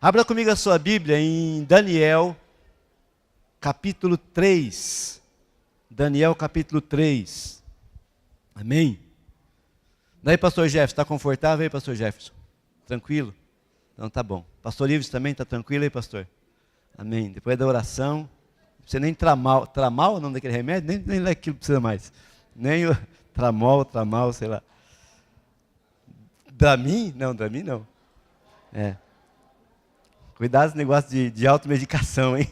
Abra comigo a sua Bíblia em Daniel, capítulo 3. Daniel, capítulo 3. Amém? Daí, pastor Jefferson, está confortável aí, pastor Jefferson? Tranquilo? Então tá bom. Pastor Ives também está tranquilo aí, pastor? Amém. Depois da oração, não precisa nem tramol o nome daquele remédio, nem daquilo precisa mais. Nem o tramal, sei lá. Dramin? Não, Dramin não. Cuidado com esse negócio de automedicação, hein?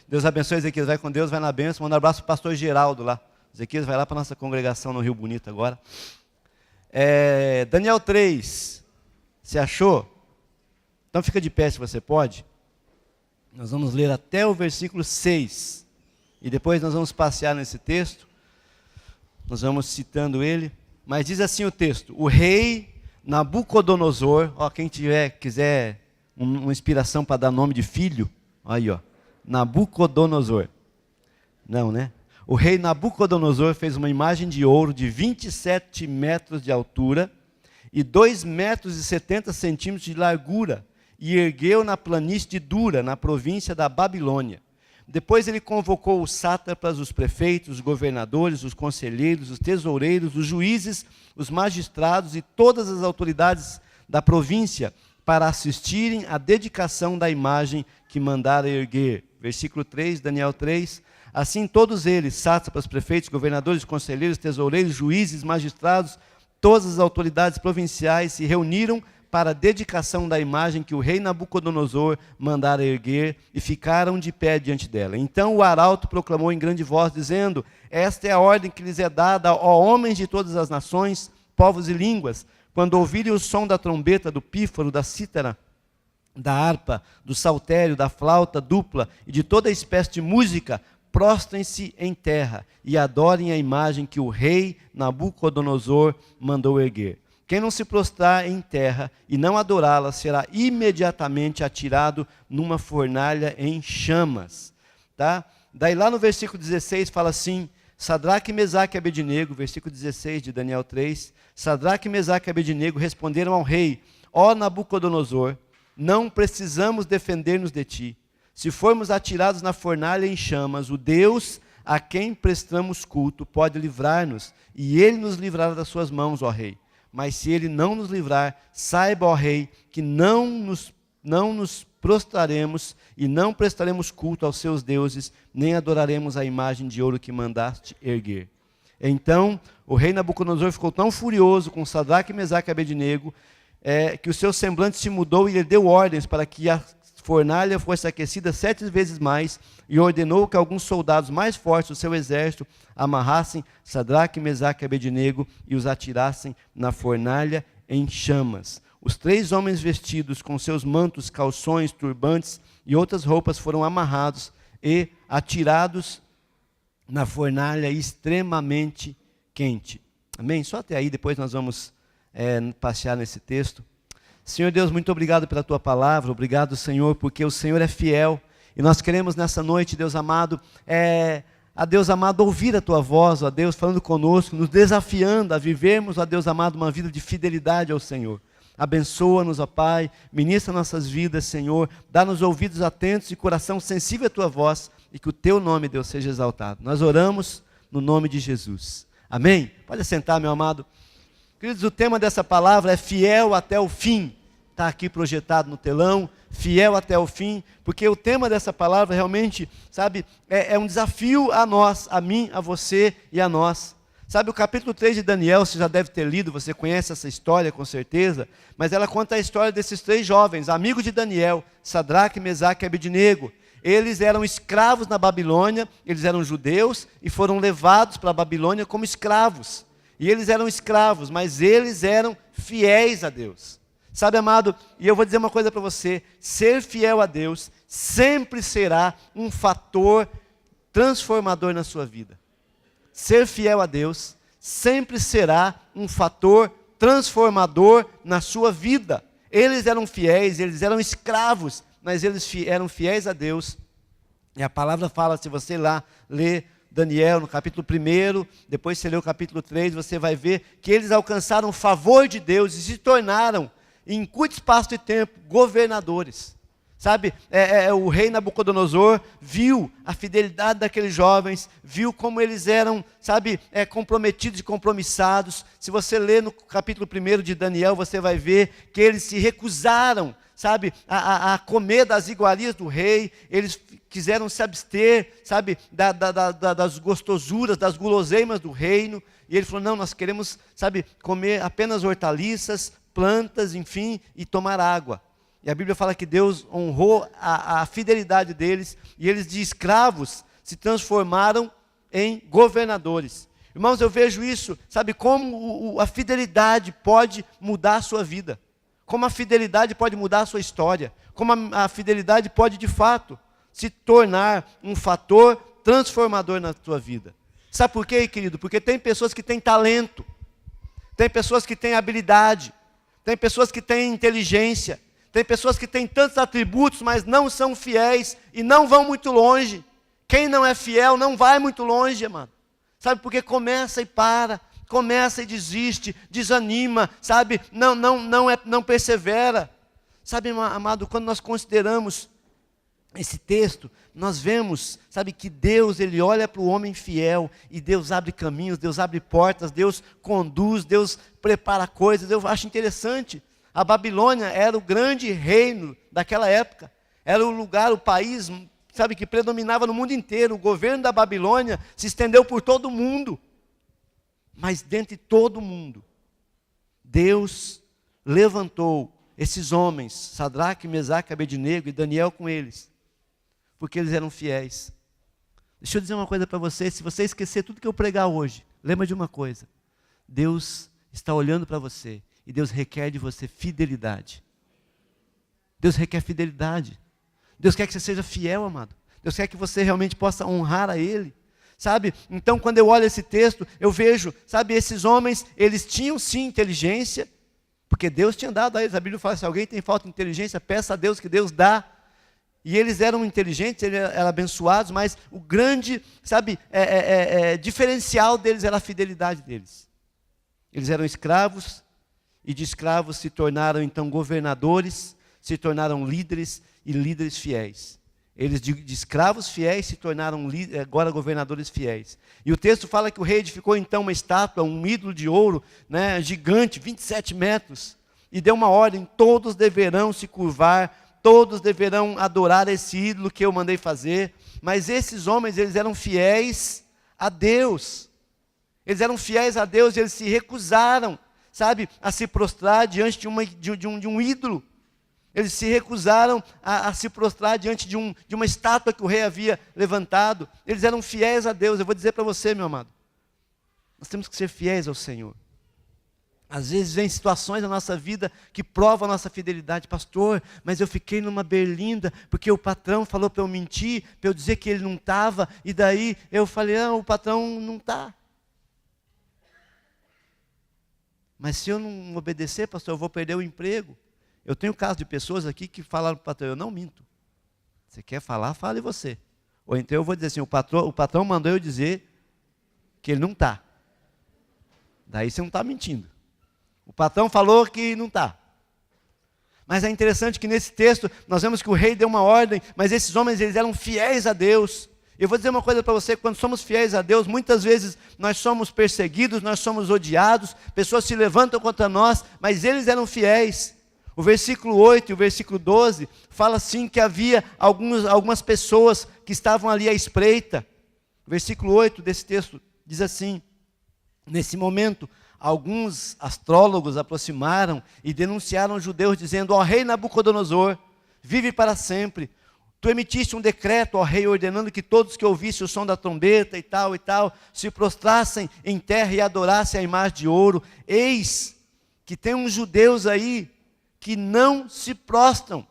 Deus abençoe, Ezequias. Vai com Deus, vai na bênção. Manda um abraço para o pastor Geraldo lá. Ezequias vai lá para a nossa congregação no Rio Bonito agora. Daniel 3. Você achou? Então fica de pé se você pode. Nós vamos ler até o versículo 6. E depois nós vamos passear nesse texto. Nós vamos citando ele. Mas diz assim o texto: o rei Nabucodonosor, quem quiser uma inspiração para dar nome de filho, aí Nabucodonosor. Não, né? O rei Nabucodonosor fez uma imagem de ouro de 27 metros de altura e 2 metros e 70 centímetros de largura, e ergueu na planície de Dura, na província da Babilônia. Depois ele convocou os sátrapas, os prefeitos, os governadores, os conselheiros, os tesoureiros, os juízes, os magistrados e todas as autoridades da província para assistirem à dedicação da imagem que mandara erguer. Versículo 3, Daniel 3. Assim todos eles, sátrapas, prefeitos, governadores, conselheiros, tesoureiros, juízes, magistrados, todas as autoridades provinciais se reuniram para a dedicação da imagem que o rei Nabucodonosor mandara erguer e ficaram de pé diante dela. Então o arauto proclamou em grande voz, dizendo: esta é a ordem que lhes é dada, ó homens de todas as nações, povos e línguas, quando ouvirem o som da trombeta, do pífaro, da cítara, da harpa, do saltério, da flauta dupla e de toda espécie de música, prostrem-se em terra e adorem a imagem que o rei Nabucodonosor mandou erguer. Quem não se prostrar em terra e não adorá-la será imediatamente atirado numa fornalha em chamas. Tá? Daí lá no versículo 16 fala assim: Sadraque, Mesaque e Abednego, versículo 16 de Daniel 3, Sadraque, Mesaque e Abednego responderam ao rei: ó Nabucodonosor, não precisamos defender-nos de ti. Se formos atirados na fornalha em chamas, o Deus a quem prestamos culto pode livrar-nos, e ele nos livrará das suas mãos, ó rei. Mas se ele não nos livrar, saiba, ó rei, que não nos prostraremos e não prestaremos culto aos seus deuses, nem adoraremos a imagem de ouro que mandaste erguer. Então o rei Nabucodonosor ficou tão furioso com Sadraque, Mesaque e Abednego, que o seu semblante se mudou, e ele deu ordens para que a fornalha fosse aquecida 7 vezes mais, e ordenou que alguns soldados mais fortes do seu exército amarrassem Sadraque, Mesaque e Abednego e os atirassem na fornalha em chamas. Os 3 homens vestidos com seus mantos, calções, turbantes e outras roupas foram amarrados e atirados na fornalha extremamente quente. Amém? Só até aí, depois nós vamos passear nesse texto. Senhor Deus, muito obrigado pela Tua palavra. Obrigado, Senhor, porque o Senhor é fiel. E nós queremos nessa noite, Deus amado, Deus amado, ouvir a Tua voz, ó Deus, falando conosco, nos desafiando a vivermos, ó Deus amado, uma vida de fidelidade ao Senhor. Abençoa-nos, ó Pai, ministra nossas vidas, Senhor, dá-nos ouvidos atentos e coração sensível à Tua voz, e que o Teu nome, Deus, seja exaltado. Nós oramos no nome de Jesus. Amém? Pode assentar, meu amado. Queridos, o tema dessa palavra é fiel até o fim. Está aqui projetado no telão, fiel até o fim, porque o tema dessa palavra realmente, sabe, é um desafio a nós, a mim, a você e a nós. Sabe, o capítulo 3 de Daniel, você já deve ter lido, você conhece essa história com certeza, mas ela conta a história desses 3 jovens, amigos de Daniel, Sadraque, Mesaque e Abednego. Eles eram escravos na Babilônia, eles eram judeus e foram levados para a Babilônia como escravos. E eles eram escravos, mas eles eram fiéis a Deus. Sabe, amado, e eu vou dizer uma coisa para você: ser fiel a Deus sempre será um fator transformador na sua vida. Ser fiel a Deus sempre será um fator transformador na sua vida. Eles eram fiéis, eles eram escravos, mas eles eram fiéis a Deus. E a palavra fala, se você lá ler Daniel no capítulo 1, depois você lê o capítulo 3, você vai ver que eles alcançaram o favor de Deus e se tornaram, em curto espaço de tempo, governadores. Sabe, o rei Nabucodonosor viu a fidelidade daqueles jovens, viu como eles eram, sabe, comprometidos e compromissados. Se você ler no capítulo 1 de Daniel, você vai ver que eles se recusaram, sabe, a comer das iguarias do rei. Eles quiseram se abster, sabe, das gostosuras, das guloseimas do reino. E ele falou, não, nós queremos, sabe, comer apenas hortaliças, plantas, enfim, e tomar água. E a Bíblia fala que Deus honrou a fidelidade deles, e eles de escravos se transformaram em governadores. Irmãos, eu vejo isso, sabe, como a fidelidade pode mudar a sua vida, como a fidelidade pode mudar a sua história, como a fidelidade pode de fato se tornar um fator transformador na tua vida. Sabe por quê, querido? Porque tem pessoas que têm talento, tem pessoas que têm habilidade, tem pessoas que têm inteligência, tem pessoas que têm tantos atributos, mas não são fiéis e não vão muito longe. Quem não é fiel não vai muito longe, amado. Sabe, porque começa e para, começa e desiste, desanima, sabe, não persevera. Sabe, amado, quando nós consideramos esse texto, nós vemos, sabe, que Deus, Ele olha para o homem fiel, e Deus abre caminhos, Deus abre portas, Deus conduz, Deus prepara coisas. Eu acho interessante. A Babilônia era o grande reino daquela época, era o lugar, o país, sabe, que predominava no mundo inteiro. O governo da Babilônia se estendeu por todo o mundo, mas dentre todo o mundo, Deus levantou esses homens, Sadraque, Mesaque, Abednego e Daniel com eles, porque eles eram fiéis. Deixa eu dizer uma coisa para você, se você esquecer tudo que eu pregar hoje, lembra de uma coisa: Deus está olhando para você, e Deus requer de você fidelidade. Deus requer fidelidade. Deus quer que você seja fiel, amado. Deus quer que você realmente possa honrar a Ele, sabe? Então, quando eu olho esse texto, eu vejo, sabe, esses homens, eles tinham sim inteligência, porque Deus tinha dado a eles. A Bíblia fala, se alguém tem falta de inteligência, peça a Deus que Deus dá. E eles eram inteligentes, eles eram abençoados, mas o grande, sabe, diferencial deles era a fidelidade deles. Eles eram escravos, e de escravos se tornaram então governadores, se tornaram líderes e líderes fiéis. Eles de escravos fiéis se tornaram agora governadores fiéis. E o texto fala que o rei edificou então uma estátua, um ídolo de ouro, né, gigante, 27 metros, e deu uma ordem: todos deverão se curvar, todos deverão adorar esse ídolo que eu mandei fazer. Mas esses homens, eles eram fiéis a Deus. Eles eram fiéis a Deus e eles se recusaram, sabe, a se prostrar diante de um ídolo. Eles se recusaram a se prostrar diante de uma estátua que o rei havia levantado. Eles eram fiéis a Deus. Eu vou dizer para você, meu amado, nós temos que ser fiéis ao Senhor. Às vezes vem situações na nossa vida que provam a nossa fidelidade. Pastor, mas eu fiquei numa berlinda, porque o patrão falou para eu mentir, para eu dizer que ele não estava, e daí eu falei, o patrão não está. Mas se eu não obedecer, pastor, eu vou perder o emprego. Eu tenho caso de pessoas aqui que falaram para o patrão, eu não minto. Você quer falar, fale você. Ou então eu vou dizer assim, o patrão mandou eu dizer que ele não está. Daí você não está mentindo. O patrão falou que não está. Mas é interessante que nesse texto, nós vemos que o rei deu uma ordem, mas esses homens, eles eram fiéis a Deus. Eu vou dizer uma coisa para você, quando somos fiéis a Deus, muitas vezes nós somos perseguidos, nós somos odiados, pessoas se levantam contra nós, mas eles eram fiéis. O versículo 8 e o versículo 12 fala assim que havia algumas pessoas que estavam ali à espreita. O versículo 8 desse texto diz assim: nesse momento, alguns astrólogos aproximaram e denunciaram os judeus, dizendo: ó rei Nabucodonosor, vive para sempre. Tu emitiste um decreto, ó rei, ordenando que todos que ouvissem o som da trombeta e tal, se prostrassem em terra e adorassem a imagem de ouro. Eis que tem uns judeus aí que não se prostram.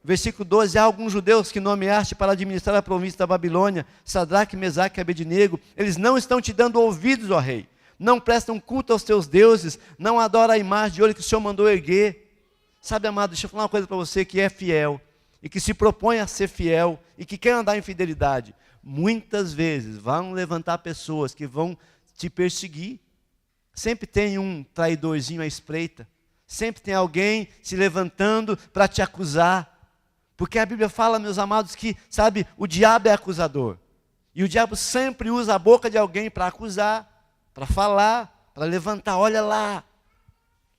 Versículo 12, há alguns judeus que nomeaste para administrar a província da Babilônia, Sadraque, Mesaque e Abednego. Eles não estão te dando ouvidos, ó rei. Não prestam culto aos teus deuses, não adoram a imagem de ouro que o Senhor mandou erguer. Sabe, amado, deixa eu falar uma coisa para você que é fiel, e que se propõe a ser fiel, e que quer andar em fidelidade. Muitas vezes vão levantar pessoas que vão te perseguir. Sempre tem um traidorzinho à espreita. Sempre tem alguém se levantando para te acusar. Porque a Bíblia fala, meus amados, que, sabe, o diabo é acusador. E o diabo sempre usa a boca de alguém para acusar, para falar, para levantar. Olha lá,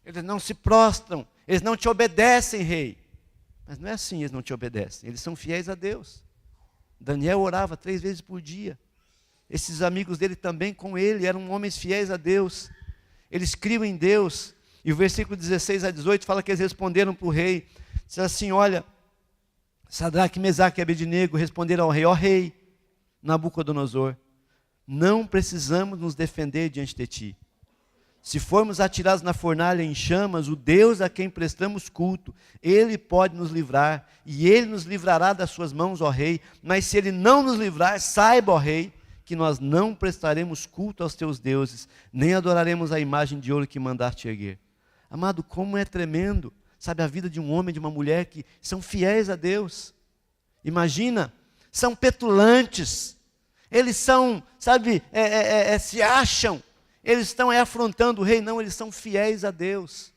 eles não se prostram, eles não te obedecem, rei. Mas não é assim, eles não te obedecem, eles são fiéis a Deus. Daniel orava 3 vezes por dia. Esses amigos dele também com ele, eram homens fiéis a Deus. Eles criam em Deus. E o versículo 16 a 18 fala que eles responderam para o rei. Diz assim, olha, Sadraque, Mesaque e Abednego responderam ao rei, ó rei, Nabucodonosor, não precisamos nos defender diante de ti. Se formos atirados na fornalha em chamas, o Deus a quem prestamos culto, Ele pode nos livrar, e Ele nos livrará das suas mãos, ó rei. Mas se Ele não nos livrar, saiba, ó rei, que nós não prestaremos culto aos teus deuses, nem adoraremos a imagem de ouro que mandaste erguer. Amado, como é tremendo, sabe, a vida de um homem e de uma mulher que são fiéis a Deus. Imagina, são petulantes, eles são, sabe, se acham, eles estão afrontando o rei. Não, eles são fiéis a Deus.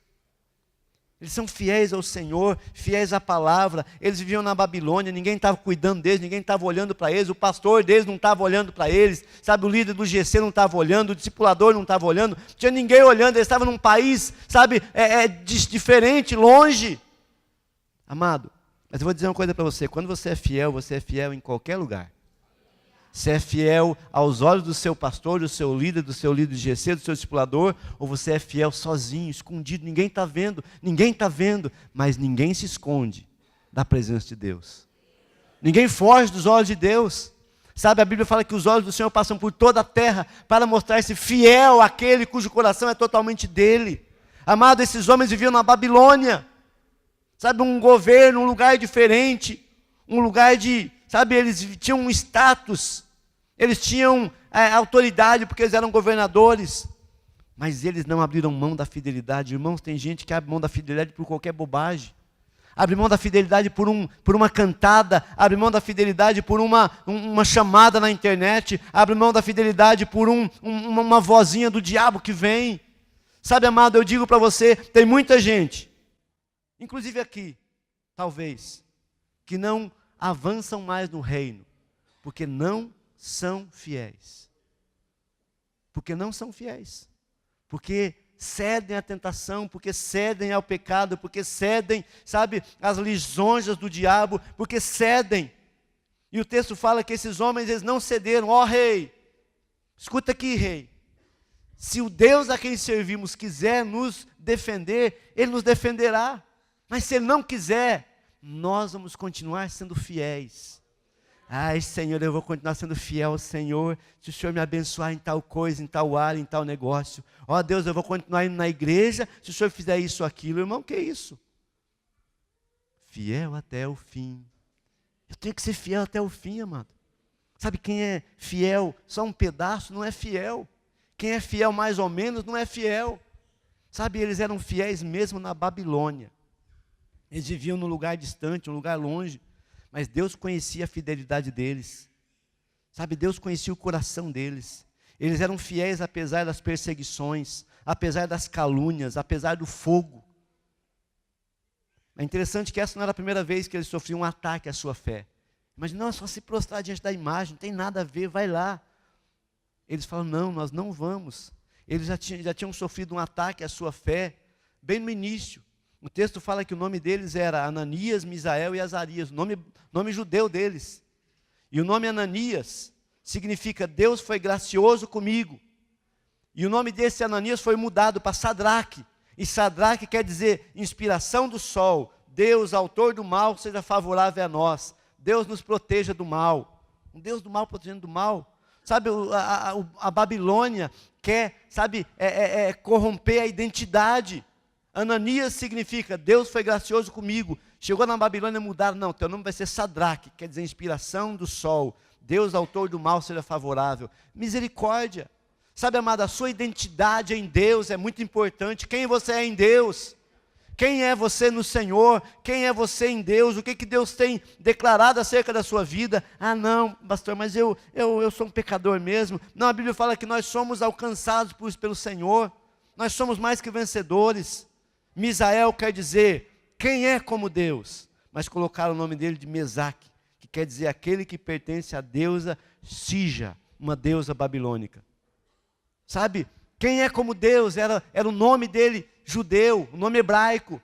Eles são fiéis ao Senhor, fiéis à palavra. Eles viviam na Babilônia, ninguém estava cuidando deles, ninguém estava olhando para eles, o pastor deles não estava olhando para eles, sabe, o líder do GC não estava olhando, o discipulador não estava olhando, não tinha ninguém olhando, eles estavam num país, sabe, diferente, longe. Amado, mas eu vou dizer uma coisa para você, quando você é fiel em qualquer lugar. Você é fiel aos olhos do seu pastor, do seu líder de GC, do seu discipulador, ou você é fiel sozinho, escondido, ninguém está vendo, mas ninguém se esconde da presença de Deus. Ninguém foge dos olhos de Deus. Sabe, a Bíblia fala que os olhos do Senhor passam por toda a terra para mostrar-se fiel àquele cujo coração é totalmente dele. Amado, esses homens viviam na Babilônia, sabe, um governo, um lugar diferente, um lugar de... Sabe, eles tinham um status, eles tinham autoridade porque eles eram governadores, mas eles não abriram mão da fidelidade. Irmãos, tem gente que abre mão da fidelidade por qualquer bobagem, abre mão da fidelidade por uma cantada, abre mão da fidelidade por uma chamada na internet, abre mão da fidelidade por uma vozinha do diabo que vem. Sabe, amado, eu digo para você, tem muita gente, inclusive aqui, talvez, que não avançam mais no reino, porque não são fiéis. Porque não são fiéis. Porque cedem à tentação, porque cedem ao pecado, porque cedem, sabe, às lisonjas do diabo, porque cedem. E o texto fala que esses homens, eles não cederam. Ó rei, escuta aqui, rei. Se o Deus a quem servimos quiser nos defender, Ele nos defenderá. Mas se Ele não quiser, nós vamos continuar sendo fiéis. Ai, Senhor, eu vou continuar sendo fiel ao Senhor, se o Senhor me abençoar em tal coisa, em tal área, em tal negócio. Ó Deus, eu vou continuar indo na igreja, se o Senhor fizer isso ou aquilo. Irmão, que é isso? Fiel até o fim. Eu tenho que ser fiel até o fim, amado. Sabe, quem é fiel só um pedaço não é fiel. Quem é fiel mais ou menos não é fiel. Sabe, eles eram fiéis mesmo na Babilônia. Eles viviam num lugar distante, um lugar longe, mas Deus conhecia a fidelidade deles. Sabe, Deus conhecia o coração deles. Eles eram fiéis apesar das perseguições, apesar das calúnias, apesar do fogo. É interessante que essa não era a primeira vez que eles sofriam um ataque à sua fé. Mas não, é só se prostrar diante da imagem, não tem nada a ver, vai lá. Eles falam, não, nós não vamos. Eles já tinham sofrido um ataque à sua fé, bem no início. O texto fala que o nome deles era Ananias, Misael e Azarias, o nome judeu deles. E o nome Ananias significa Deus foi gracioso comigo. E o nome desse Ananias foi mudado para Sadraque. E Sadraque quer dizer inspiração do sol. Deus, autor do mal, seja favorável a nós. Deus nos proteja do mal. Um Deus do mal protegendo do mal. Sabe, a Babilônia quer, sabe, corromper a identidade. Ananias significa, Deus foi gracioso comigo. Chegou na Babilônia, mudaram, não, teu nome vai ser Sadraque, quer dizer inspiração do sol. Deus, autor do mal, seja favorável. Misericórdia. Sabe, amado, a sua identidade em Deus é muito importante. Quem você é em Deus? Quem é você no Senhor? Quem é você em Deus? O que Deus tem declarado acerca da sua vida? Ah, não, pastor, mas eu sou um pecador mesmo. Não, a Bíblia fala que nós somos alcançados pelo Senhor. Nós somos mais que vencedores. Misael quer dizer, quem é como Deus? mas colocaram o nome dele de Mesaque, que quer dizer aquele que pertence à deusa Sija, uma deusa babilônica. Sabe, quem é como Deus, era o nome dele judeu, o nome hebraico,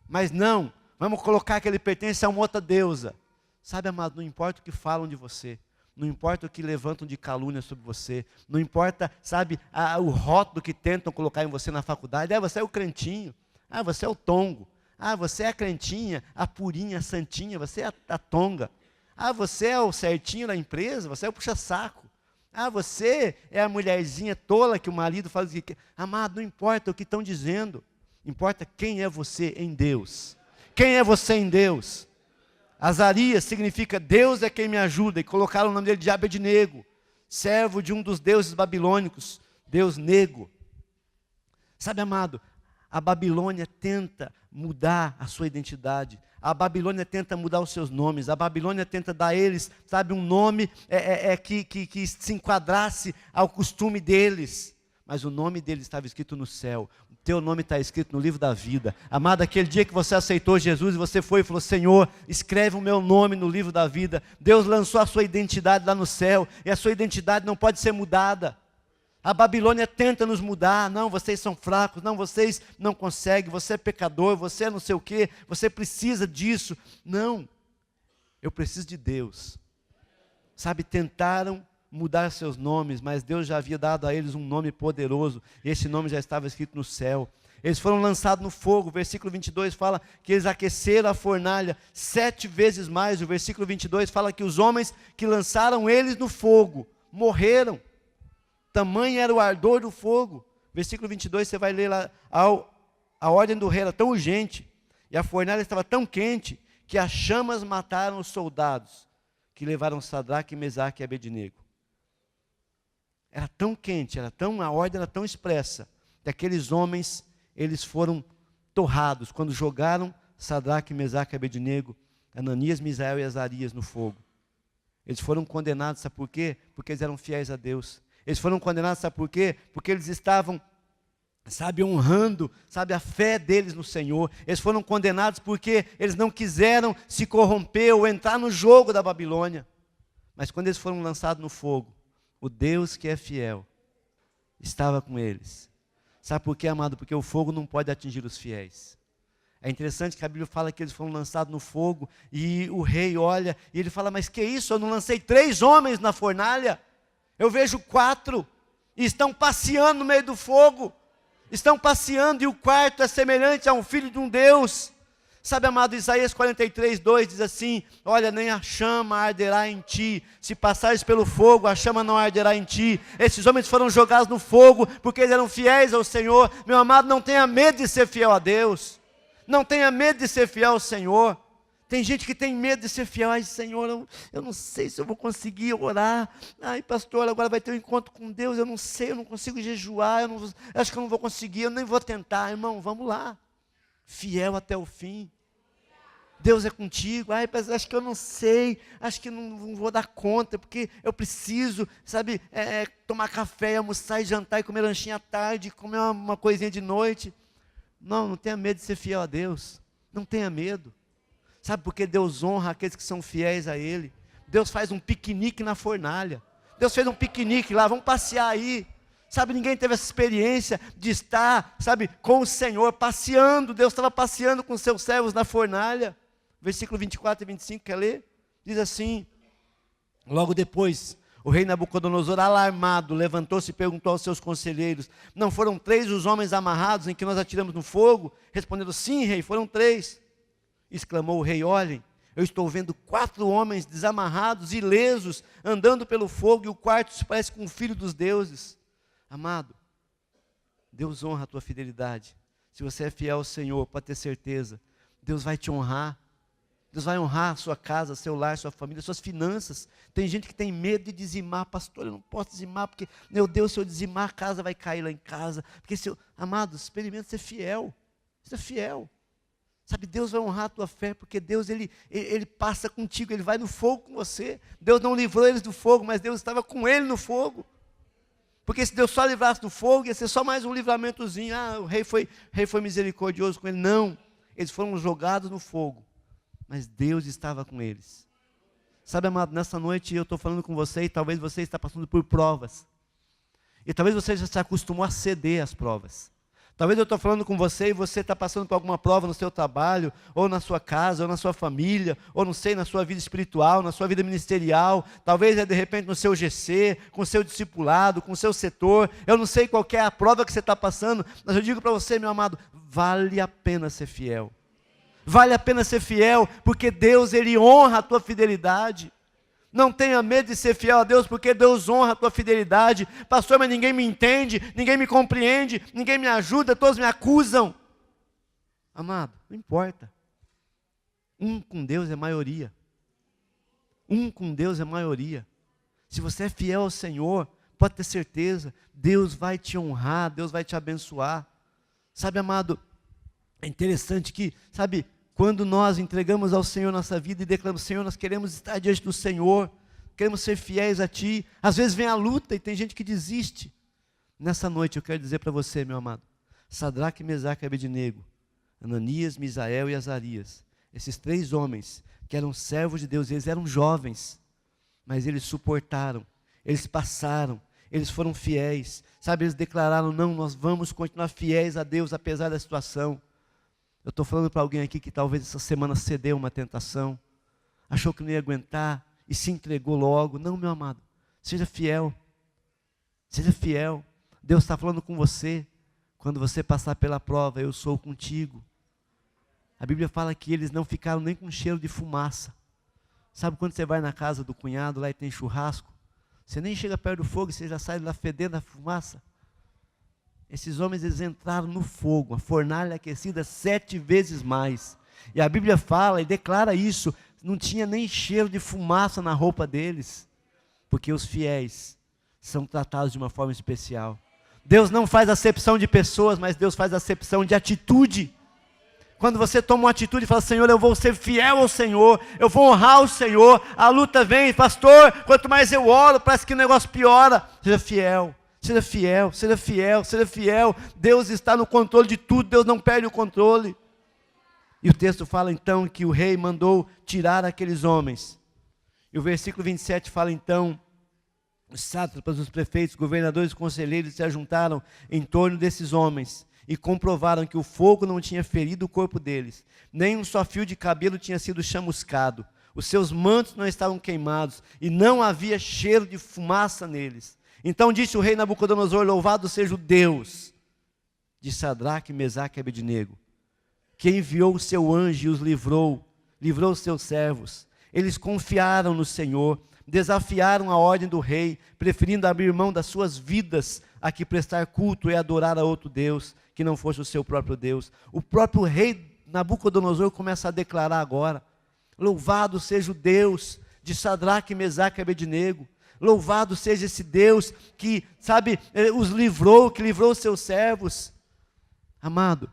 mas não, vamos colocar que ele pertence a uma outra deusa. Sabe, amado, não importa o que falam de você, não importa o que levantam de calúnia sobre você, não importa, sabe, o rótulo que tentam colocar em você na faculdade, você é o crentinho, você é o tongo, você é a crentinha, a purinha, a santinha, você é a tonga, você é o certinho da empresa, você é o puxa-saco, você é a mulherzinha tola que o marido faz o que quer. Amado, não importa o que estão dizendo, importa quem é você em Deus. Quem é você em Deus? Azarias significa Deus é quem me ajuda, e colocaram o nome dele de Abednego, servo de um dos deuses babilônicos, Deus Nego. Sabe, amado, a Babilônia tenta mudar a sua identidade, a Babilônia tenta mudar os seus nomes, a Babilônia tenta dar a eles, sabe, um nome que se enquadrasse ao costume deles, mas o nome deles estava escrito no céu. Teu nome está escrito no livro da vida. Amado, aquele dia que você aceitou Jesus e você foi e falou: Senhor, escreve o meu nome no livro da vida. Deus lançou a sua identidade lá no céu, e a sua identidade não pode ser mudada. A Babilônia tenta nos mudar: não, vocês são fracos, não, vocês não conseguem, você é pecador, você é não sei o quê, você precisa disso. Não, eu preciso de Deus. Sabe, tentaram mudar seus nomes, mas Deus já havia dado a eles um nome poderoso, e esse nome já estava escrito no céu. Eles foram lançados no fogo. O versículo 22 fala que eles aqueceram a fornalha 7 vezes mais. O versículo 22 fala que os homens que lançaram eles no fogo morreram. Tamanho era o ardor do fogo. Versículo 22, você vai ler lá, a ordem do rei era tão urgente, e a fornalha estava tão quente, que as chamas mataram os soldados, que levaram Sadraque, Mesaque e Abednego. Era tão quente, a ordem era tão expressa, que aqueles homens, eles foram torrados, quando jogaram Sadraque, Mesaque e Abednego, Ananias, Misael e Azarias no fogo. Eles foram condenados, sabe por quê? Porque eles eram fiéis a Deus. Eles foram condenados, sabe por quê? Porque eles estavam, sabe, honrando, sabe, a fé deles no Senhor. Eles foram condenados porque eles não quiseram se corromper ou entrar no jogo da Babilônia. Mas quando eles foram lançados no fogo, o Deus que é fiel estava com eles. Sabe por quê, amado? Porque o fogo não pode atingir os fiéis. É interessante que a Bíblia fala que eles foram lançados no fogo, e o rei olha, e ele fala: mas que isso, eu não lancei 3 homens na fornalha? Eu vejo 4, e estão passeando no meio do fogo, estão passeando, e o quarto é semelhante a um filho de um Deus. Sabe, amado, Isaías 43:2 diz assim: olha, nem a chama arderá em ti, se passares pelo fogo, a chama não arderá em ti. Esses homens foram jogados no fogo, porque eles eram fiéis ao Senhor. Meu amado, não tenha medo de ser fiel a Deus, não tenha medo de ser fiel ao Senhor. Tem gente que tem medo de ser fiel. Ai, Senhor, eu não sei se eu vou conseguir orar. Ai, pastor, agora vai ter um encontro com Deus, eu não sei, eu não consigo jejuar, acho que eu não vou conseguir, eu nem vou tentar. Irmão, vamos lá, fiel até o fim. Deus é contigo. Ai, mas acho que eu não sei, acho que não vou dar conta, porque eu preciso, sabe, tomar café, almoçar e jantar, e comer lanchinho à tarde, comer uma coisinha de noite. Não tenha medo de ser fiel a Deus, não tenha medo. Sabe por que Deus honra aqueles que são fiéis a Ele? Deus faz um piquenique na fornalha. Deus fez um piquenique lá, vamos passear aí. Sabe, ninguém teve essa experiência de estar, sabe, com o Senhor, passeando. Deus estava passeando com seus servos na fornalha. Versículo 24 e 25, quer ler? Diz assim: logo depois, o rei Nabucodonosor, alarmado, levantou-se e perguntou aos seus conselheiros: não foram 3 os homens amarrados em que nós atiramos no fogo? Responderam: sim, rei, foram 3. Exclamou o rei: olhem, eu estou vendo 4 homens desamarrados, ilesos, andando pelo fogo, e o quarto se parece com o filho dos deuses. Amado, Deus honra a tua fidelidade. Se você é fiel ao Senhor, pode ter certeza, Deus vai te honrar. Deus vai honrar a sua casa, seu lar, sua família, suas finanças. Tem gente que tem medo de dizimar. Pastor, eu não posso dizimar, porque, meu Deus, se eu dizimar, a casa vai cair lá em casa. Porque, amado, experimenta ser fiel. Seja fiel. Sabe, Deus vai honrar a tua fé, porque Deus, Ele passa contigo, Ele vai no fogo com você. Deus não livrou eles do fogo, mas Deus estava com ele no fogo. Porque se Deus só livrasse do fogo, ia ser só mais um livramentozinho. O rei foi misericordioso com ele. Não, eles foram jogados no fogo. mas Deus estava com eles. Sabe, amado, nessa noite eu estou falando com você e talvez você está passando por provas. E talvez você já se acostumou a ceder às provas. Talvez eu estou falando com você e você está passando por alguma prova no seu trabalho, ou na sua casa, ou na sua família, ou não sei, na sua vida espiritual, na sua vida ministerial. Talvez é de repente no seu GC, com o seu discipulado, com o seu setor. Eu não sei qual é a prova que você está passando, mas eu digo para você, meu amado, vale a pena ser fiel. Vale a pena ser fiel, porque Deus, Ele honra a tua fidelidade. Não tenha medo de ser fiel a Deus, porque Deus honra a tua fidelidade. Pastor, mas ninguém me entende, ninguém me compreende, ninguém me ajuda, todos me acusam. Amado, não importa. Um com Deus é maioria. Um com Deus é maioria. Se você é fiel ao Senhor, pode ter certeza, Deus vai te honrar, Deus vai te abençoar. Sabe, amado, é interessante que, sabe, quando nós entregamos ao Senhor nossa vida e declaramos, Senhor, nós queremos estar diante do Senhor, queremos ser fiéis a Ti, às vezes vem a luta e tem gente que desiste. Nessa noite eu quero dizer para você, meu amado, Sadraque, Mesaque e Abednego, Ananias, Misael e Azarias, esses 3 homens que eram servos de Deus, eles eram jovens, mas eles suportaram, eles passaram, eles foram fiéis, sabe, eles declararam, não, nós vamos continuar fiéis a Deus apesar da situação. Eu estou falando para alguém aqui que talvez essa semana cedeu uma tentação, achou que não ia aguentar e se entregou logo. Não, meu amado, seja fiel, seja fiel. Deus está falando com você, quando você passar pela prova, eu sou contigo. A Bíblia fala que eles não ficaram nem com cheiro de fumaça. Sabe quando você vai na casa do cunhado lá e tem churrasco? Você nem chega perto do fogo e você já sai lá fedendo a fumaça. Esses homens, eles entraram no fogo, a fornalha aquecida 7 vezes mais. E a Bíblia fala e declara isso, não tinha nem cheiro de fumaça na roupa deles, porque os fiéis são tratados de uma forma especial. Deus não faz acepção de pessoas, mas Deus faz acepção de atitude. Quando você toma uma atitude e fala, Senhor, eu vou ser fiel ao Senhor, eu vou honrar o Senhor, a luta vem, pastor, quanto mais eu oro, parece que o negócio piora. Seja fiel. Seja fiel, seja fiel, seja fiel. Deus está no controle de tudo, Deus não perde o controle. E o texto fala então que o rei mandou tirar aqueles homens. E o versículo 27 fala então, os sátrapas, os prefeitos, governadores e conselheiros se ajuntaram em torno desses homens e comprovaram que o fogo não tinha ferido o corpo deles, nem um só fio de cabelo tinha sido chamuscado, os seus mantos não estavam queimados e não havia cheiro de fumaça neles. Então disse o rei Nabucodonosor, louvado seja o Deus de Sadraque, Mesaque e Abednego, que enviou o seu anjo e os livrou os seus servos. Eles confiaram no Senhor, desafiaram a ordem do rei, preferindo abrir mão das suas vidas a que prestar culto e adorar a outro Deus, que não fosse o seu próprio Deus. O próprio rei Nabucodonosor começa a declarar agora, louvado seja o Deus de Sadraque, Mesaque e Abednego. Louvado seja esse Deus que, sabe, os livrou, que livrou os seus servos. Amado,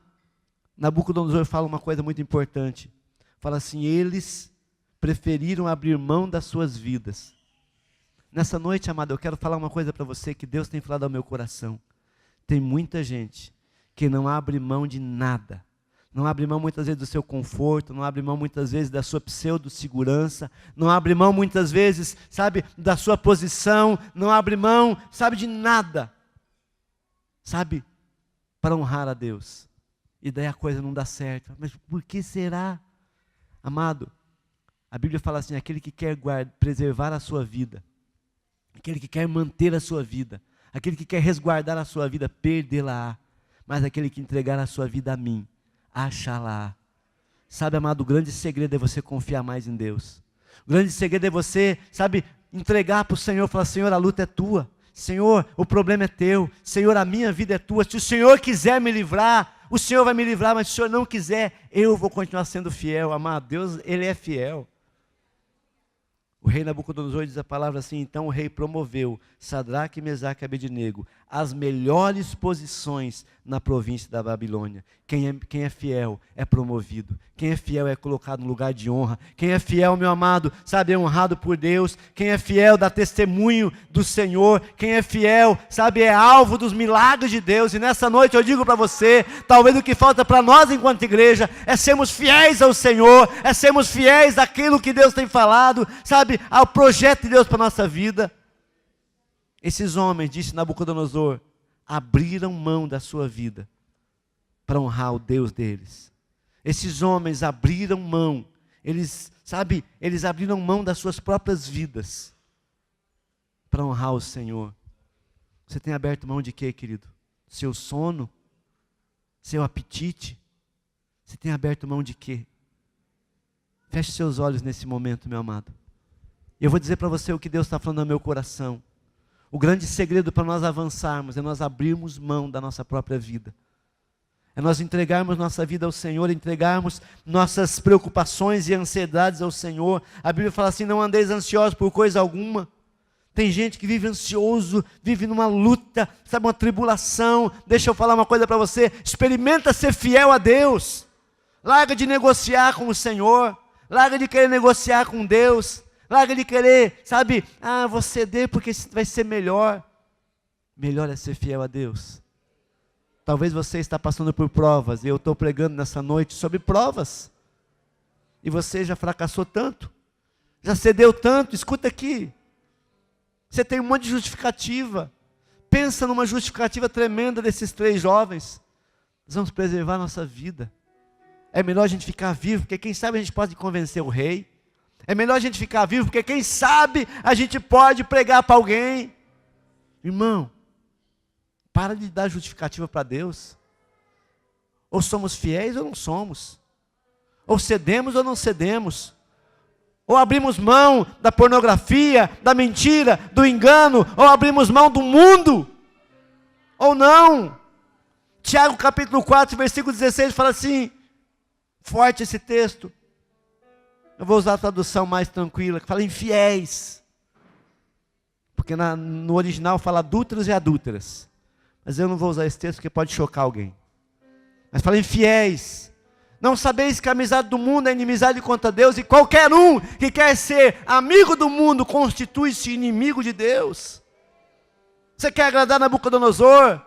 Nabucodonosor fala uma coisa muito importante. Fala assim, eles preferiram abrir mão das suas vidas. Nessa noite, amado, eu quero falar uma coisa para você que Deus tem falado ao meu coração. Tem muita gente que não abre mão de nada. Não abre mão muitas vezes do seu conforto, não abre mão muitas vezes da sua pseudo-segurança, não abre mão muitas vezes, sabe, da sua posição, não abre mão, sabe, de nada, sabe, para honrar a Deus. E daí a coisa não dá certo. Mas por que será? Amado, a Bíblia fala assim, aquele que quer preservar a sua vida, aquele que quer manter a sua vida, aquele que quer resguardar a sua vida, perdê-la-á. Mas aquele que entregar a sua vida a mim, achá-la. Sabe, amado, o grande segredo é você confiar mais em Deus. O grande segredo é você, sabe, entregar para o Senhor, falar, Senhor, a luta é tua. Senhor, o problema é teu. Senhor, a minha vida é tua. Se o Senhor quiser me livrar, o Senhor vai me livrar, mas se o Senhor não quiser, eu vou continuar sendo fiel. Amado, Deus, Ele é fiel. O rei Nabucodonosor diz a palavra assim, então o rei promoveu Sadraque, Mesaque e Abednego as melhores posições na província da Babilônia. Quem é fiel é promovido. Quem é fiel é colocado no lugar de honra. Quem é fiel, meu amado, sabe, é honrado por Deus. Quem é fiel dá testemunho do Senhor. Quem é fiel, sabe, é alvo dos milagres de Deus. E nessa noite eu digo para você, talvez o que falta para nós enquanto igreja é sermos fiéis ao Senhor, é sermos fiéis àquilo que Deus tem falado, sabe, ao projeto de Deus para a nossa vida. Esses homens, disse Nabucodonosor, abriram mão da sua vida para honrar o Deus deles. Esses homens abriram mão, eles abriram mão das suas próprias vidas para honrar o Senhor. Você tem aberto mão de quê, querido? Seu sono? Seu apetite? Você tem aberto mão de quê? Feche seus olhos nesse momento, meu amado. Eu vou dizer para você o que Deus está falando no meu coração. O grande segredo para nós avançarmos é nós abrirmos mão da nossa própria vida. É nós entregarmos nossa vida ao Senhor, entregarmos nossas preocupações e ansiedades ao Senhor. A Bíblia fala assim, não andeis ansiosos por coisa alguma. Tem gente que vive ansioso, vive numa luta, sabe, uma tribulação. Deixa eu falar uma coisa para você, experimenta ser fiel a Deus. Larga de negociar com o Senhor, larga de querer negociar com Deus. Larga de querer, sabe, vou ceder porque vai ser melhor. Melhor é ser fiel a Deus. Talvez você está passando por provas, e eu estou pregando nessa noite sobre provas. E você já fracassou tanto, já cedeu tanto, escuta aqui. Você tem um monte de justificativa. Pensa numa justificativa tremenda desses 3 jovens. Nós vamos preservar a nossa vida. É melhor a gente ficar vivo, porque quem sabe a gente pode convencer o rei. É melhor a gente ficar vivo, porque quem sabe a gente pode pregar para alguém. Irmão, para de dar justificativa para Deus. Ou somos fiéis ou não somos. Ou cedemos ou não cedemos. Ou abrimos mão da pornografia, da mentira, do engano, ou abrimos mão do mundo. Ou não. Tiago capítulo 4, versículo 16 fala assim, forte esse texto. Eu vou usar a tradução mais tranquila, que fala infiéis. Porque no original fala adúlteros e adúlteras. Mas eu não vou usar esse texto porque pode chocar alguém. Mas fala infiéis. Não sabeis que a amizade do mundo é inimizade contra Deus, e qualquer um que quer ser amigo do mundo constitui-se inimigo de Deus. Você quer agradar Nabucodonosor?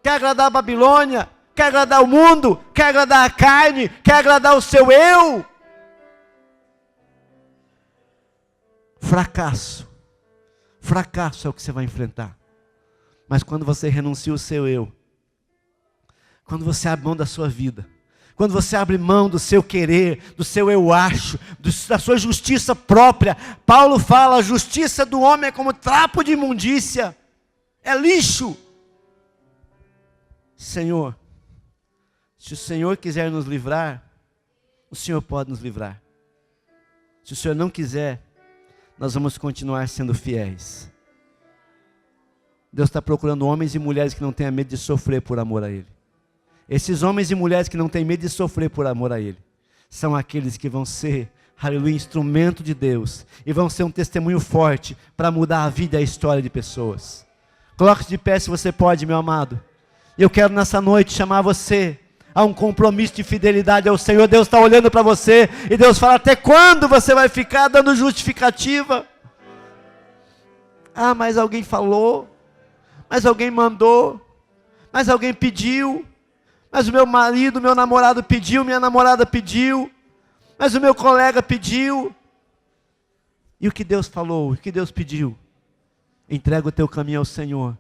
Quer agradar a Babilônia? Quer agradar o mundo? Quer agradar a carne? Quer agradar o seu eu? Fracasso é o que você vai enfrentar. Mas quando você renuncia o seu eu, quando você abre mão da sua vida, quando você abre mão do seu querer, do seu eu acho, da sua justiça própria, Paulo fala, a justiça do homem é como trapo de imundícia, é lixo. Senhor, se o Senhor quiser nos livrar, o Senhor pode nos livrar. Se o Senhor não quiser, nós vamos continuar sendo fiéis. Deus está procurando homens e mulheres que não tenham medo de sofrer por amor a Ele. Esses homens e mulheres que não têm medo de sofrer por amor a Ele, são aqueles que vão ser, aleluia, instrumento de Deus, e vão ser um testemunho forte para mudar a vida e a história de pessoas. Coloque-se de pé se você pode, meu amado. E eu quero nessa noite chamar você a um compromisso de fidelidade ao Senhor. Deus está olhando para você, e Deus fala, até quando você vai ficar dando justificativa? Mas alguém falou, mas alguém mandou, mas alguém pediu, mas o meu marido, meu namorado pediu, minha namorada pediu, mas o meu colega pediu. E o que Deus falou, o que Deus pediu? Entrega o teu caminho ao Senhor,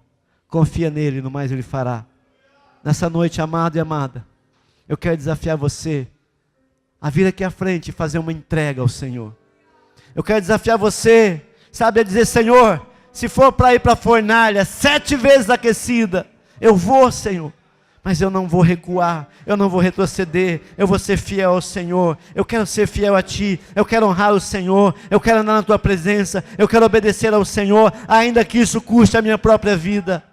confia nele, no mais Ele fará. Nessa noite, amado e amada, eu quero desafiar você a vir aqui à frente e fazer uma entrega ao Senhor. Eu quero desafiar você, sabe, a dizer, Senhor, se for para ir para a fornalha 7 vezes aquecida, eu vou, Senhor, mas eu não vou recuar, eu não vou retroceder, eu vou ser fiel ao Senhor, eu quero ser fiel a Ti, eu quero honrar o Senhor, eu quero andar na Tua presença, eu quero obedecer ao Senhor, ainda que isso custe a minha própria vida.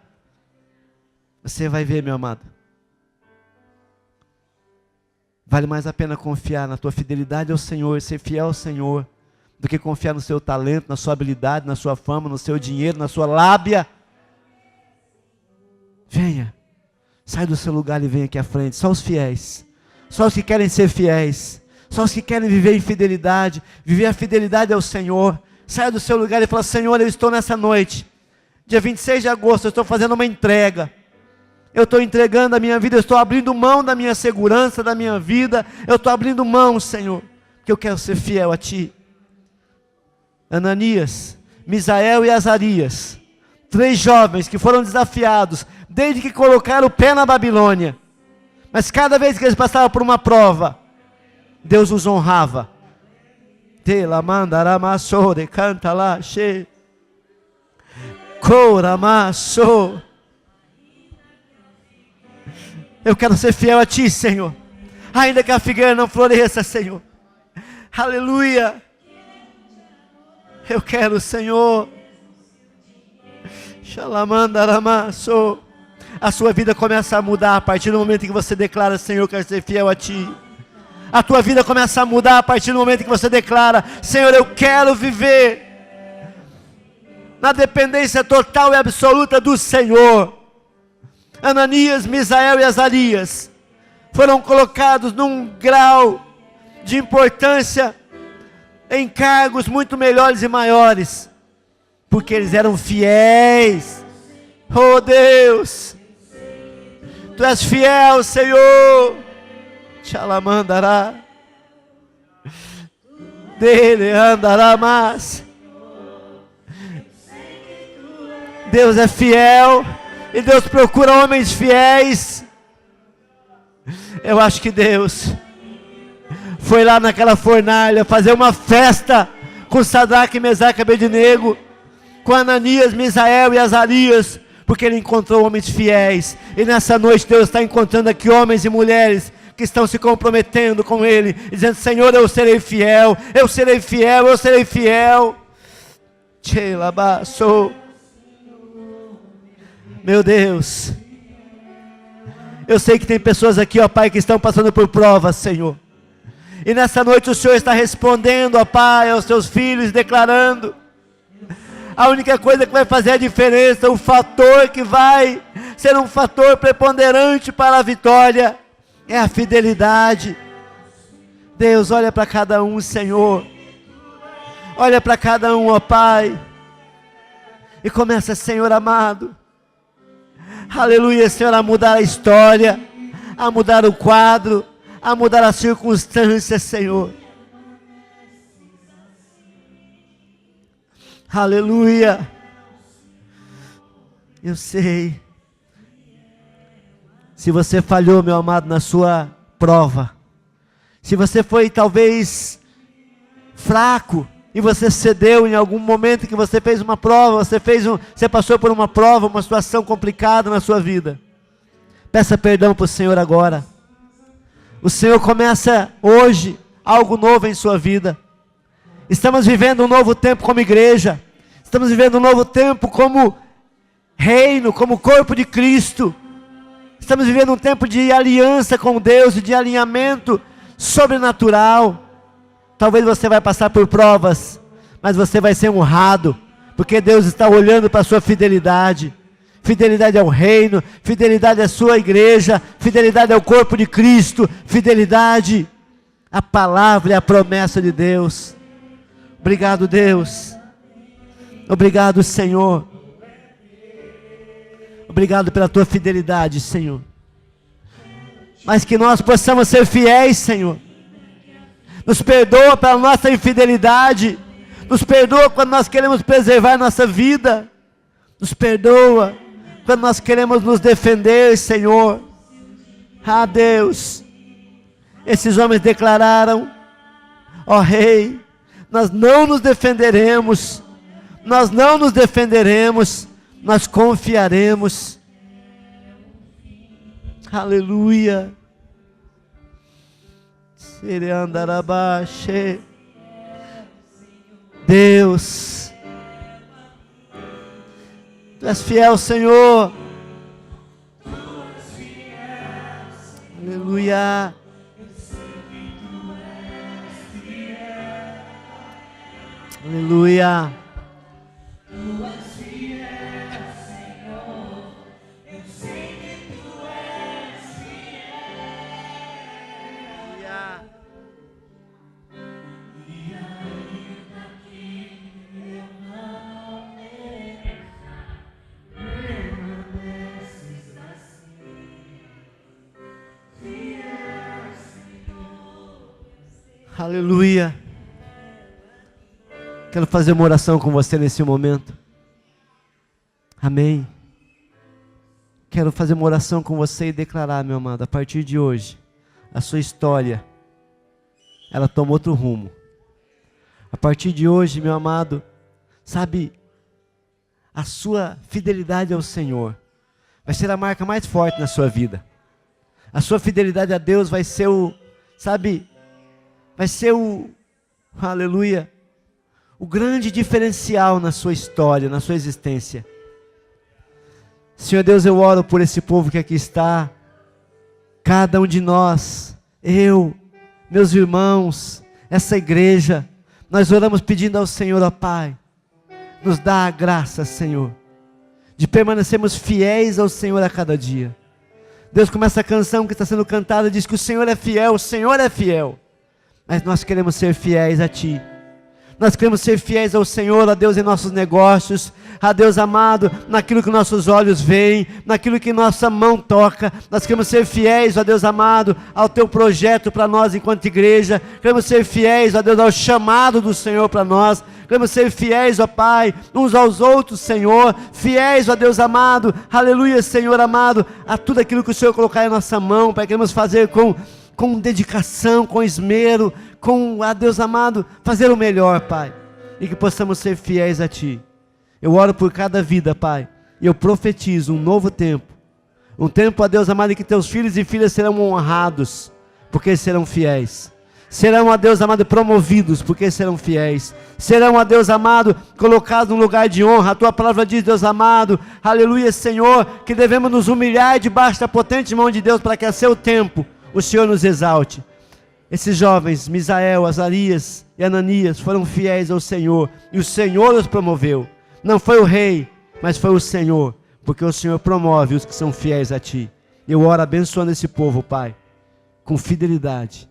Você vai ver, meu amado, vale mais a pena confiar na tua fidelidade ao Senhor, ser fiel ao Senhor, do que confiar no seu talento, na sua habilidade, na sua fama, no seu dinheiro, na sua lábia. Venha. Sai do seu lugar e vem aqui à frente. Só os fiéis. Só os que querem ser fiéis. Só os que querem viver em fidelidade. Viver a fidelidade ao Senhor. Saia do seu lugar e fala: Senhor, eu estou nessa noite. Dia 26 de agosto, eu estou fazendo uma entrega. Eu estou entregando a minha vida. Eu estou abrindo mão da minha segurança, da minha vida. Eu estou abrindo mão, Senhor. Porque eu quero ser fiel a Ti. Ananias, Misael e Azarias. 3 jovens que foram desafiados desde que colocaram o pé na Babilônia. Mas cada vez que eles passavam por uma prova, Deus os honrava. Tela mandaramasso, de canta lá, che. Coramasso. Eu quero ser fiel a Ti, Senhor. Ainda que a figueira não floresça, Senhor. Aleluia. Eu quero, Senhor. Xalamandaramasso. A sua vida começa a mudar a partir do momento que você declara: Senhor, eu quero ser fiel a Ti. A tua vida começa a mudar a partir do momento que você declara: Senhor, eu quero viver na dependência total e absoluta do Senhor. Ananias, Misael e Azarias foram colocados num grau de importância em cargos muito melhores e maiores, porque eles eram fiéis. Oh Deus, Tu és fiel, Senhor. Xalamandará, dele andará mais. Deus é fiel e Deus procura homens fiéis. Eu acho que Deus foi lá naquela fornalha fazer uma festa com Sadraque, Mesaque e Abednego, com Ananias, Misael e Azarias, porque Ele encontrou homens fiéis. E nessa noite Deus está encontrando aqui homens e mulheres que estão se comprometendo com Ele, dizendo: Senhor, eu serei fiel, eu serei fiel, eu serei fiel. Meu Deus, eu sei que tem pessoas aqui, ó Pai, que estão passando por provas, Senhor. E nessa noite o Senhor está respondendo, ó Pai, aos Teus filhos, declarando: a única coisa que vai fazer a diferença, o fator que vai ser um fator preponderante para a vitória, é a fidelidade. Deus, olha para cada um, Senhor. Olha para cada um, ó Pai. E começa, Senhor amado. Aleluia, Senhor, a mudar a história, a mudar o quadro, a mudar as circunstâncias, Senhor. Aleluia. Eu sei. Se você falhou, meu amado, na sua prova, se você foi talvez fraco e você cedeu em algum momento que você fez uma prova, você passou por uma prova, uma situação complicada na sua vida, peça perdão para o Senhor agora. O Senhor começa hoje algo novo em sua vida. Estamos vivendo um novo tempo como igreja, estamos vivendo um novo tempo como reino, como corpo de Cristo. Estamos vivendo um tempo de aliança com Deus e de alinhamento sobrenatural. Talvez você vai passar por provas, mas você vai ser honrado, porque Deus está olhando para a sua fidelidade. Fidelidade ao reino, fidelidade à sua igreja, fidelidade ao corpo de Cristo, fidelidade à palavra e à promessa de Deus. Obrigado, Deus. Obrigado, Senhor. Obrigado pela Tua fidelidade, Senhor. Mas que nós possamos ser fiéis, Senhor. Nos perdoa pela nossa infidelidade. Nos perdoa quando nós queremos preservar nossa vida. Nos perdoa quando nós queremos nos defender, Senhor. Ah, Deus. Esses homens declararam: ó Rei, nós não nos defenderemos. Nós não nos defenderemos. Nós confiaremos. Aleluia. Deus, Tu és fiel, Senhor. Aleluia. Aleluia. Tu és fiel, Senhor, eu sei Aleluia. Quero fazer uma oração com você nesse momento. Amém. Quero fazer uma oração com você e declarar, meu amado, a partir de hoje, a sua história, ela toma outro rumo. A partir de hoje, meu amado, sabe, a sua fidelidade ao Senhor vai ser a marca mais forte na sua vida. A sua fidelidade a Deus vai ser aleluia, o grande diferencial na sua história, na sua existência. Senhor Deus, eu oro por esse povo que aqui está, cada um de nós, eu, meus irmãos, essa igreja, nós oramos pedindo ao Senhor, ó Pai, nos dá a graça, Senhor, de permanecermos fiéis ao Senhor a cada dia. Deus, como essa canção que está sendo cantada diz que o Senhor é fiel, mas nós queremos ser fiéis a Ti. Nós queremos ser fiéis ao Senhor, a Deus em nossos negócios, a Deus amado, naquilo que nossos olhos veem, naquilo que nossa mão toca. Nós queremos ser fiéis, ó Deus amado, ao Teu projeto para nós enquanto igreja. Queremos ser fiéis, ó Deus, ao chamado do Senhor para nós. Queremos ser fiéis, ó Pai, uns aos outros, Senhor. Fiéis, ó Deus amado, aleluia, Senhor amado, a tudo aquilo que o Senhor colocar em nossa mão, Pai. Queremos fazer com dedicação, com esmero, a Deus amado, fazer o melhor, Pai, e que possamos ser fiéis a Ti. Eu oro por cada vida, Pai, e eu profetizo um novo tempo, um tempo, ó Deus amado, em que Teus filhos e filhas serão honrados, porque serão fiéis. Serão, ó Deus amado, promovidos, porque serão fiéis. Serão, ó Deus amado, colocados num lugar de honra. A Tua palavra diz, Deus amado, aleluia, Senhor, que devemos nos humilhar debaixo da potente mão de Deus, para que a seu tempo o Senhor nos exalte. Esses jovens, Misael, Azarias e Ananias, foram fiéis ao Senhor, e o Senhor os promoveu. Não foi o rei, mas foi o Senhor, porque o Senhor promove os que são fiéis a Ti. Eu oro abençoando esse povo, Pai, com fidelidade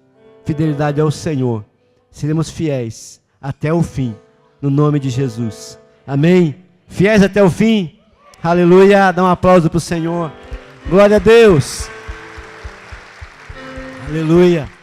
ao Senhor. Seremos fiéis até o fim, no nome de Jesus. Amém? Fiéis até o fim? Aleluia, dá um aplauso para o Senhor. Glória a Deus. Aleluia.